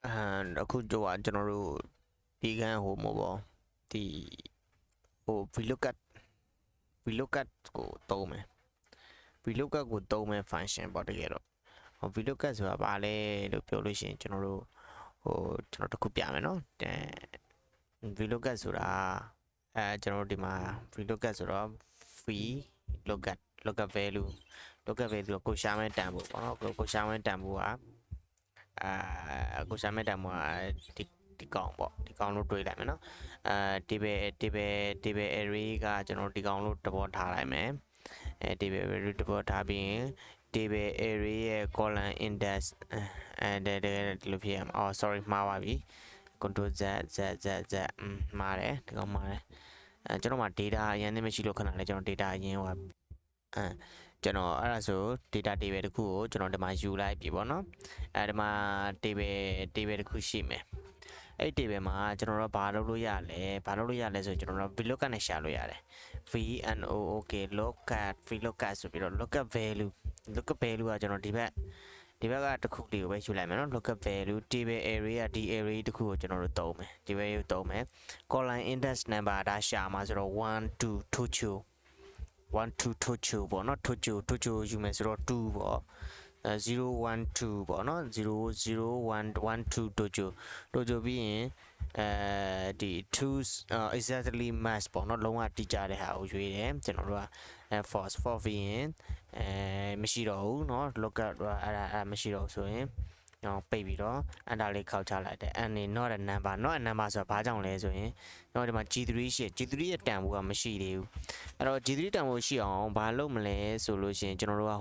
and aku jawab general tiga homo di VLOOKUP ko tau me VLOOKUP ko tau me function ပေါ့တကယ်တော့ VLOOKUP ဆိုတာဘာလဲလို့ပြောလို့ရှိရင်ကျွန်တော်တို့ကျွန်တော်တစ်ခုပြမယ်နော်VLOOKUP ဆိုတာကျွန်တော်တို့ဒီမှာ VLOOKUP ဆိုတော့ lookup value ကိုရှာမဲ့တန်ဖို့ပေါ့နော်ကိုရှာမဲ့တန်ဖို့ကကိုရှာမဲ့တန်ဖို့ကဒီကောင်ပေါ့ဒီကောင်လို့တွေးလိုက်မယ်နော် table array ကကျွန်တော်ဒီကောင်လို့တဘောထားလိုက်မယ်table array တဘောထားပြီးရင် table array ရဲ့ column index ဒီလိုဖြစ်ရမှာ sorry မှားပါပြီ control z မှားတယ်ဒီကောင်မှားတယ်ကျွန်တော်မှာ data အရင်နဲ့မရှိလို့ခဏလေးကျွန်တော် data အရင်ဟိုကျွန်တော်အဲ့ဒါဆို data table တခုကိုကျွန်တော်ဒီမှာယူလိုက်ပြီပေါ့နော်ဒီမှာ table တခုရှိမယ်အဲ့ table မှာကျွန်တော်တို့ဘာလုပ်လို့ရလဲဆိုကျွန်တော်တို့ VLOOKUP နဲ့ရှာလို့ရတယ် VNOOK VLOOKUP ဆိုပြီးတော့ lookup value ကကျွန်တော်ဒီဘက်ကတခုလေးကိုပဲယူလိုက်မယ်နော် lookup value table array ကဒီ array တခုကိုကျွန်တော်တို့သုံးမယ်ဒီ value ကိုသုံးမယ် column index number ဒါရှာမှာဆိုတော့1 2 2 2 ပေါ့နော်2ယူမယ်ဆိုတော့2ပေါ့012ပေါ့နော်00112တို့ကြပြီးရင်ဒီ 2 exactly match ပေါ့နော်လုံးဝတိကျတဲ့ဟာကိုရွေးတယ်ကျွန်တော်တို့ကfalse ပြီးရင်မရှိတော့ဘူးเนาะ lookup အဲ့မရှိတော့ဆိုရင်ပိတ်ပြီးတော့ enter လေးခောက်ချလိုက်တယ် and not a number ဆိုတာဘာကြောင့်လဲဆိုရင်တော့ဒီမှာ G3 ရဲ့တန်ဖိုးကမရှိသေးဘူးအဲ့တော့ G3 တန်ဖိုးရှိအောင်ဘာလုပ်မလဲဆိုလို့ရှိရင်ကျွန်တော်တို့က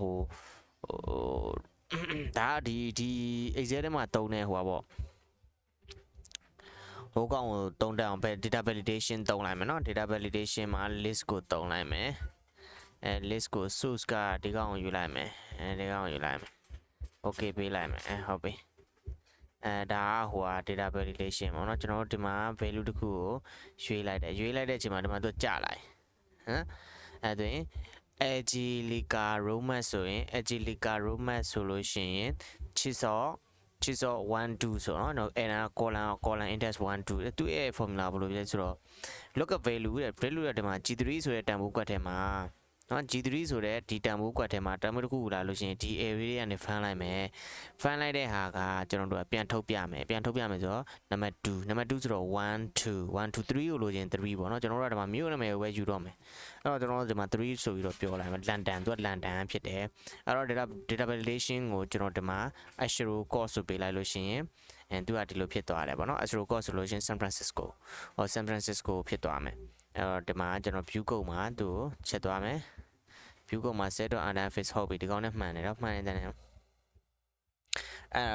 ဒါဒီ Excel ထဲမှာတုံးနေဟိုပါပေါ့ဟိုကောင်ကိုတုံးတက်အောင်ပဲ data validation တုံးလိုက်မယ်เนาะ data validation မှာ list ကိုတုံးလိုက်မယ်list ကို source ကဒီကောင်ကိုယူလိုက်မယ်ဒီကောင်ကိုယူလိုက်မယ် okay ပေးလိုက်မယ်ဟုတ်ပြီဒါကဟိုဟာ data validation ပေါ့နော်ကျွန်တော်တို့ဒီမှာ value တခုကိုရွေးလိုက်တဲ့အချိန်မှာဒီမှာသူကြလိုက်ဟမ်ဆိုရင် Agilica Romat ဆိုရင် Agilica Romat ဆိုလို့ရှိရင်ချစ်စော1 2ဆိုတော့အဲ့ဒါ column index 1 2သူ့ရဲ့ formula ဘယ်လိုလဲဆိုတော့ lookup value ရဲ့ ဒီမှာ G3 ဆိုတဲ့တန်ဖိုးကွက်ထဲမှာနော် G3 ဆိုတဲ့ဒီတန်ဖိုးကွက်ထဲမှာတန်ဖိုးတစ်ခုလာလို့ရှိရင်ဒီ array ကနေ fan လိုက်မယ် fan လိုက်တဲ့ဟာကကျွန်တော်တို့ကပြန်ထုတ်ပြမယ်ဆိုတော့ number 2ဆိုတော့1 2 3ကိုလိုချင်3ပေါ့နော်ကျွန်တော်တို့ကဒီမှာမြို့နာမည်ကိုပဲယူတော့မယ်အဲ့တော့ကျွန်တော်တို့ဒီမှာ3ဆိုပြီးတော့ပြောလိုက်မယ် london သူက london ဖြစ်တယ်အဲ့တော့ data validation ကိုကျွန်တော်ဒီမှာ astro cost ဆိုပေးလိုက်လို့ရှိရင်သူကဒီလိုဖြစ်သွားတယ်ပေါ့နော် astro cost ဆိုလို့ရှိရင် San Francisco ဖြစ်သွားမယ်အဲ့တော့ဒီမှာကျွန်တော် view code မှာသူ့ကိုချက်သွားမယ် view ကမှာ set.underfix ဟုတ်ပြီဒီကောင်နဲ့မှန်တယ်တော့မှန်နေတယ်အဲ့ဒါ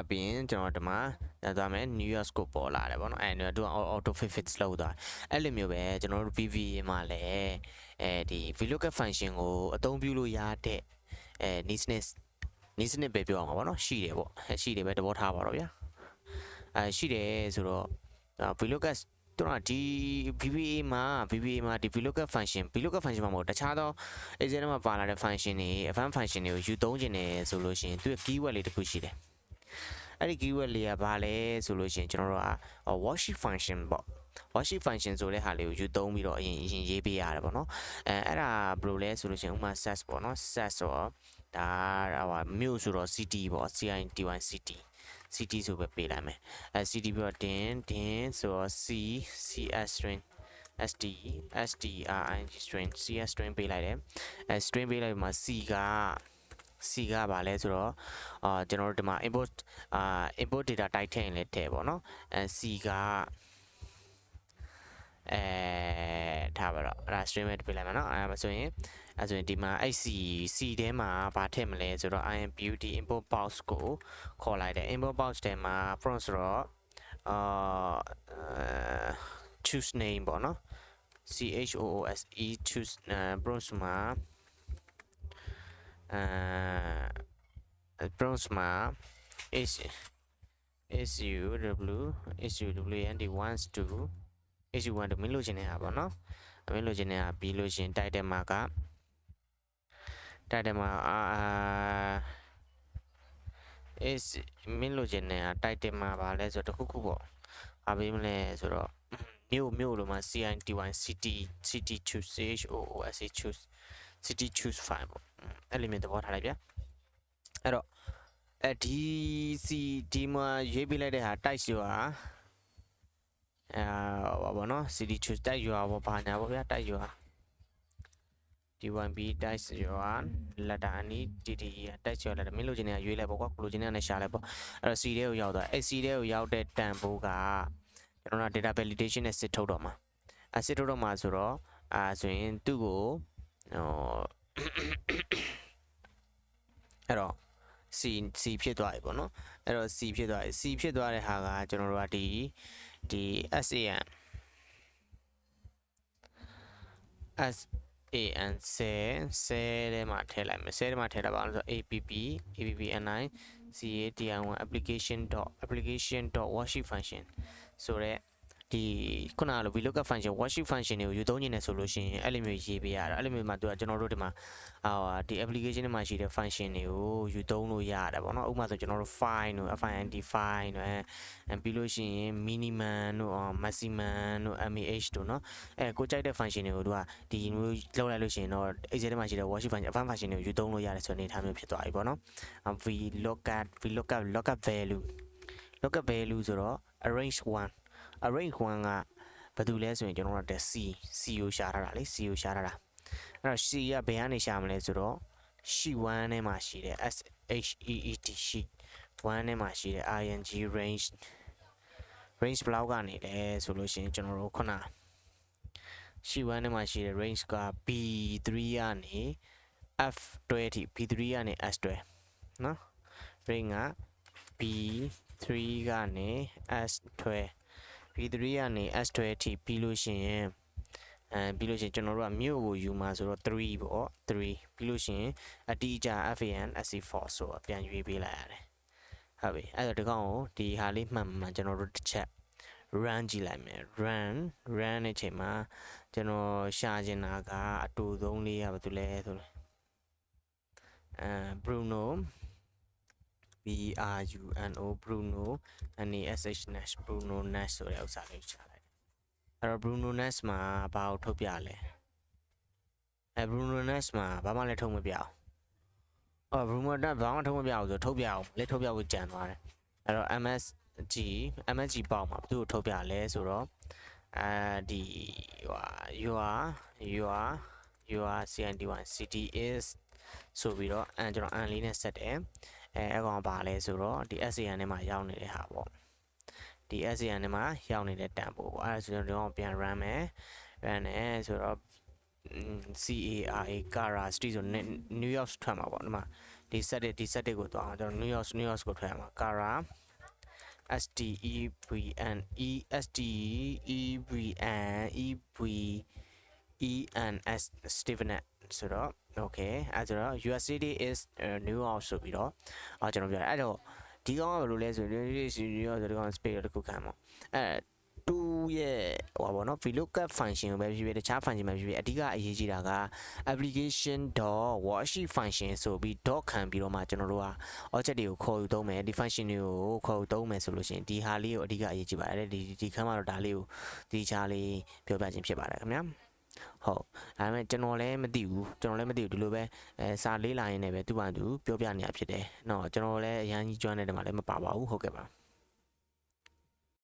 ပြီးရင်ကျွန်တော်ဒီမှာသွားမယ် New York ကိုပေါ်လာတယ်ဗောနော်အဲ့တော့ auto fix လုပ်သွားအဲ့လိုမျိုးပဲကျွန်တော်တို့ VBA မှာလည်းဒီ VLOOKUP function ကိုအသုံးပြုလို့ရတဲ့နည်းစနစ်ပဲပြောအောင်ပါဗောနော်ရှိတယ်ဗောရှိတယ်ပဲသဘောထားပါတော့ဗျာရှိတယ်ဆိုတော့ VLOOKUP တော့ဒီ VBA မှာဒီ VLOOKUP function မှာမဟုတ်တခြားသော Excel ထဲမှာပါလာတဲ့ function တွေ advanced function တွေကိုယူသုံးခြင်းတယ်ဆိုလို့ရှိရင်သူ့ရဲ့ keyword လေးတစ်ခုရှိတယ်အဲ့ဒီ keyword လေးကဘာလဲဆိုလို့ရှိရင်ကျွန်တော်တို့က worksheet function ပေါ့ worksheet function ဆိုတဲ့ဟာလေးကိုယူသုံးပြီးတော့အရင်ရေးပေးရတယ်ပေါ့နော်အဲ့ဒါဘယ်လိုလဲဆိုလို့ရှိရင်ဥပမာ SAS ပေါ့နော် SAS ဆိုတော့ဒါဟိုမြို့ဆိုတော့ city ပေါ့ city ဆိုပဲပေးလိုက်မယ်city ပြီးတော့တင်ဆိုတော့ cs string string cs string ပေးလိုက်တယ်string ပေးလိုက်မှာ c ကဘာလဲဆိုတော့ကျွန်တော်တို့ဒီမှာ import data type ထည့်ရင်လည်းထည့်ပေါ့နော်c ကထားပါတော့အဲ့ဒါ string ပဲပေးလိုက်မှာနော်အဲ့ဆိုရင်ဒီမှာ c ထဲမှာဘာထည့်မလဲဆိုတော့ import import box ကိုခေါ်လိုက်တယ် import box ထဲမှာ prompt ဆိုတော့choose name ပေါ့နော် choose prompt မှာprompt မှာ SUWN wants to မင်းလိုချင်တဲ့ဟာပေါ့နော်မင်းလိုချင်တဲ့ဟာပြီးလို့ရှင် title မှာ is မင်းလိုချင်နေတာ title မှာပါလဲဆိုတော့တခုခုပေါ့အားပေးမလဲဆိုတော့မြို့လိုမှာ CITY city choose choose city choose file ပေါ့အဲ့လိုမျိုးသဘောထားလိုက်ဗျာအဲ့တော့ဒီမှာရွေးပေးလိုက်တဲ့ဟာ type ဆိုတာဘာနော် city choose type ရွာပေါ့ဘာညာပေါ့ဗျာ type ရွာD1B type ရွာ letter အနီး DDE type ရွာ letter မင်းလိုချင်နေတာရွေးလိုက်ပေါ့ကွာကိုလိုချင်နေတာနဲ့ရှာလိုက်ပေါ့အဲ့တော့ C ထဲကိုရောက်သွားအဲ့ C ထဲကိုရောက်တဲ့တန်ဖိုးကကျွန်တော်က data validation နဲ့စစ်ထုတ်တော့မှာစစ်ထုတ်တော့မှာဆိုတော့ဆိုရင်သူ့ကိုအဲ့တော့ C ဖြစ်သွားပြီပေါ့နော်အဲ့တော့ C ဖြစ်သွားတဲ့ဟာကကျွန်တော်တို့ကဒီ SAN ဆဲထဲမှာထည့်လိုက်မယ်ဆဲထဲမှာထည့်တာပါလို့ဆို APP_NI CATI1 application.worksheet function ဆိုတော့ဒီခုနကလို VLOOKUP function worksheet function တွေကိုယူသုံးနေတယ်ဆိုလို့ရှိရင်အဲ့လိုမျိုးရေးပေးရတာအဲ့လိုမျိုးမှာသူကကျွန်တော်တို့ဒီမှာဒီ application ထဲမှာရှိတဲ့ function တွေကိုယူသုံးလို့ရတယ်ပေါ့နော်ဥပမာဆိုကျွန်တော်တို့ file တို့ find file တို့ပြီးလို့ရှိရင် minimum တို့ maximum တို့ mah တို့เนาะကိုကြိုက်တဲ့ function တွေကိုသူကဒီမျိုးလောက်လိုက်လို့ရှိရင်တော့ Excel ထဲမှာရှိတဲ့ worksheet function advanced function တွေကိုယူသုံးလို့ရတယ်ဆိုတဲ့အနေအထားမျိုးဖြစ်သွားပြီပေါ့နော်VLOOKUP value ဆိုတော့ arrange 1 ကဘာတူလဲဆိုရင်ကျွန်တော်တို့က C ကိုရှာထားတာလေ C ကိုရှာထားတာအဲ့တော့ C ကဘယ်ကနေရှာမလဲဆိုတော့ sheet 1ထဲမှာရှိတယ် SHEET sheet 1ထဲမှာရှိတယ် ing range ဘယ်လောက်ကနေလဲဆိုလို့ရှိရင်ကျွန်တော်တို့ခုန sheet 1ထဲမှာရှိတဲ့ range က B3 ကနေ F12 ထိ B3 ကနေ S12 เนาะ range က B3 ကနေ S12 B3 ကနေ S12 ထိပြီးလို့ရှိရင်ကျွန်တော်တို့ကမြို့ကိုယူမှာဆိုတော့3ပေါ့3ပြီးလို့ရှိရင်အတိအကျ FAN SC4 ဆိုတော့ပြန်ရွေးပေးလိုက်ရတယ်ဟုတ်ပြီအဲ့တော့ဒီကောင်ကိုဒီဟာလေးမှန်ကျွန်တော်တို့တစ်ချက် run ကြည့်လိုက်မယ် run တဲ့ချိန်မှာကျွန်တော်ရှာချင်တာကအတူဆုံးလေးကဘာတူလဲဆိုတော့Bruno Bruno NASH Bruno Nash ဆိုတဲ့ဥစ္စာလေးရှာလိုက်အဲ့တော့ Bruno Nash မှာဘာကိုထုတ်ပြလဲBruno Nash မှာဘာမှလည်းထုတ်မပြအောင်Bruno Nash ဘာမှထုတ်မပြအောင်ဆိုထုတ်ပြအောင်လက်ထုတ်ပြဖို့ကြံသွားတယ်အဲ့တော့ MSG ပေါက်မှာဘယ်သူ့ကိုထုတ်ပြလဲဆိုတော့ဒီyour CND1 city is ဆိုပြီးတော့ကျွန်တော် လေးနဲ့ဆက်တယ်အဲ့ကောင်ပါလဲဆိုတော့ဒီ SAN ထဲမှာရောက်နေတဲ့ဟာပေါ့ဒီ SAN ထဲမှာရောက်နေတဲ့တန်ဖိုးပေါ့အဲ့ဒါဆိုတော့ပြန် run မယ် run တယ်ဆိုတော့CARA street ဆို New York ထွက်မှာပေါ့ဒီမှာဒီ set တွေကိုသွားအောင်ကျွန်တော် New York ကိုထွက်ရမှာ CARA STEVN Stevenet ဆိုတော့ okay အဲ့ဆိုတော့ your city is New York ဆိုပြီးတော့ကျွန်တော်ပြောတယ်အဲ့တော့ဒီကောင်ကဘယ်လိုလဲဆိုတော့ဒီကောင် space တခုခံပေါ့တူရဲ့ဟောပါတော့ VLOOKUP function ကိုပဲဖြစ်ဖြစ်တခြား function ပဲဖြစ်ဖြစ်အဓိကအရေးကြီးတာက application.worksheet function ဆိုပြီး dot ခံပြီးတော့မှကျွန်တော်တို့က object တွေကိုခေါ်ယူသုံးမယ်ဒီ function တွေကိုခေါ်ယူသုံးမယ်ဆိုလို့ရှိရင်ဒီဟာလေးကိုအဓိကအရေးကြီးပါတယ်ဒီခန်းမှာတော့ဒါလေးကိုဒီချားလေးပြောပြခြင်းဖြစ်ပါတယ်ခင်ဗျာဟုတ်ဒါပေမဲ့ကျွန်တော်လည်းမသိဘူးဒီလိုပဲစာလေးလာရင်းနဲ့ပဲသူ့ဘာသူပြောပြနေတာဖြစ်တယ်เนาะကျွန်တော်လည်းအရန်ကြီးကျွမ်းတဲ့နေရာမှာလည်းမပါပါဘူးဟုတ်ကဲ့ပါ